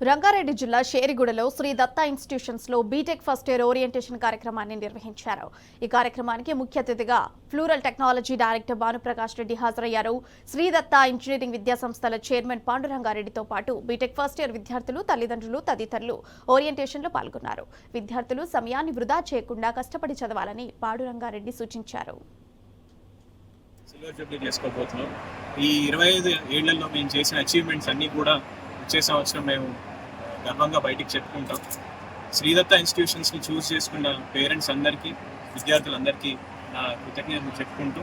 రంగారెడ్డి జిల్లా షేరిగూడలో శ్రీ దత్తా ఇన్స్టిట్యూషన్స్ లో BTech first year orientation కార్యక్రమాన్ని నిర్వహించారు. ఈ కార్యక్రమానికి ముఖ్య అతిథిగా plural technology director Bhanuprakash Reddy హాజరయ్యారు. శ్రీ దత్తా ఇంజనీరింగ్ విద్యా సంస్థల చైర్మన్ పాండురంగారెడ్డితో పాటు బీటెక్ ఫస్ట్ ఇయర్ విద్యార్థులు, తల్లిదండ్రులు తదితరులు ఓరియంటేషన్లో పాల్గొన్నారు. విద్యార్థులు సమయాన్ని వృధా చేయకుండా కష్టపడి చదవాలని పాండురంగారెడ్డి సూచించారు. ఈ 25 ఏళ్లలో మేము చేసిన అచీవ్మెంట్స్ అన్నీ కూడా వచ్చే సంవత్సరం మేము గర్వంగా బయటికి చెప్పుకుంటాం. శ్రీదత్త ఇన్స్టిట్యూషన్స్ని చూస్ చేసుకున్న పేరెంట్స్ అందరికీ, విద్యార్థులందరికీ నా కృతజ్ఞతలు చెప్పుకుంటూ,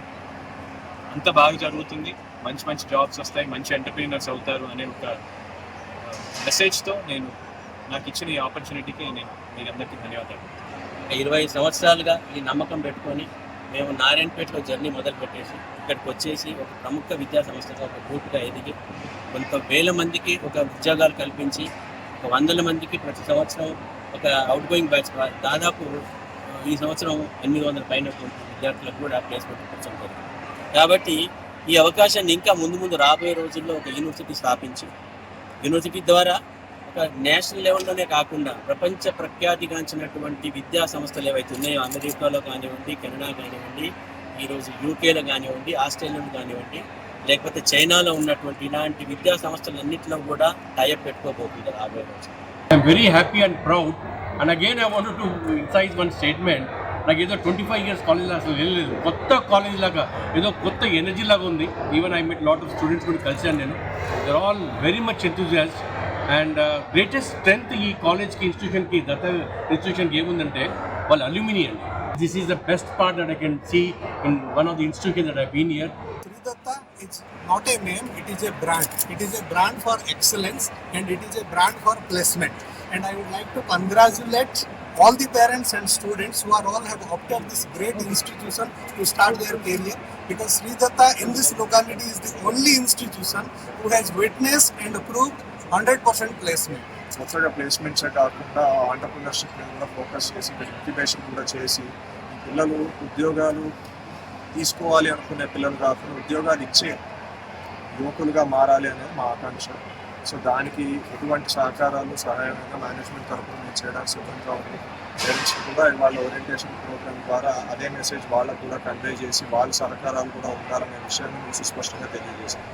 అంత బాగా జరుగుతుంది, మంచి మంచి జాబ్స్ వస్తాయి, మంచి ఎంటర్ప్రీనర్స్ అవుతారు అనే ఒక మెసేజ్తో నేను నాకు ఇచ్చిన ఈ ఆపర్చునిటీకి నేను మీరందరికీ ధన్యవాదాలు. 20 సంవత్సరాలుగా ఈ నమ్మకం పెట్టుకొని మేము నారాయణపేటలో జర్నీ మొదలుపెట్టేసి ఇక్కడికి వచ్చేసి ఒక ప్రముఖ విద్యా సంస్థగా ఒక గ్రూప్గా ఎదిగి కొంత వేల మందికి ఒక ఉద్యోగాలు కల్పించి ఒక 100 మందికి ప్రతి సంవత్సరం ఒక అవుట్ గోయింగ్ బ్యాచ్ దాదాపు ఈ సంవత్సరం 800 పైన విద్యార్థులకు కూడా ప్లేస్మెంట్ ఇప్పించడం. కాబట్టి ఈ అవకాశాన్ని ఇంకా ముందు రాబోయే రోజుల్లో ఒక యూనివర్సిటీ స్థాపించి యూనివర్సిటీ ద్వారా ఒక నేషనల్ లెవెల్లోనే కాకుండా ప్రపంచ ప్రఖ్యాతిగాంచినటువంటి విద్యా సంస్థలు ఏవైతే ఉన్నాయో అమెరికాలో కానివ్వండి, కెనడా కానివ్వండి, ఈరోజు యూకేలో కానివ్వండి, ఆస్ట్రేలియాలో కానివ్వండి, లేకపోతే చైనాలో ఉన్నటువంటి ఇలాంటి విద్యా సంస్థలన్నింటిలో కూడా టైఅప్ పెట్టుకోబోతుంది రాబోయే రోజు. I'm very happy and proud, and again I wanted to emphasize one statement. నాకు ఏదో 25 years కాలేజ్ అసలు వెళ్ళలేదు, కొత్త కాలేజ్ లాగా ఏదో కొత్త ఎనర్జీ లాగా ఉంది. Even I met lot of students కూడా కలిసాను నేను. They are all very much enthusiast and greatest strength ఈ కాలేజ్కి, ఇన్స్టిట్యూషన్కి, దత్తా ఇన్స్టిట్యూషన్కి ఏముందంటే వాళ్ళ అల్యూమిని అండి. This is the best part that I can see in one of the institution that I been here. Sri Datta is not a name, it is a brand. It is a brand for excellence and it is a brand for placement. And I would like to congratulate all the parents and students who are all have opted this great institution to start their career, because Sri Datta in this locality is the only institution who has witnessed and approved 100% placement. కొత్తగా ప్లేస్మెంట్సే కాకుండా entrepreneurship మీద కూడా focus చేసి, incubation కూడా చేసి, పిల్లలు ఉద్యోగాలు తీసుకోవాలి అనుకునే పిల్లలు కాకుండా ఉద్యోగాలు ఇచ్చే యువకులుగా మారాలి అనేది మా ఆకాంక్ష. సో దానికి ఎటువంటి సహకారాలు, సహాయమైన మేనేజ్మెంట్ తరఫున మేము చేయడానికి సిద్ధంగా ఉంది. పేరెంట్స్ కూడా వాళ్ళ ఓరియంటేషన్ ప్రోగ్రామ్ ద్వారా అదే మెసేజ్ వాళ్ళకు కూడా కన్వే చేసి వాళ్ళ సహకారాలు కూడా ఉండాలనే విషయాన్ని మేము సుస్పష్టంగా తెలియజేశాం.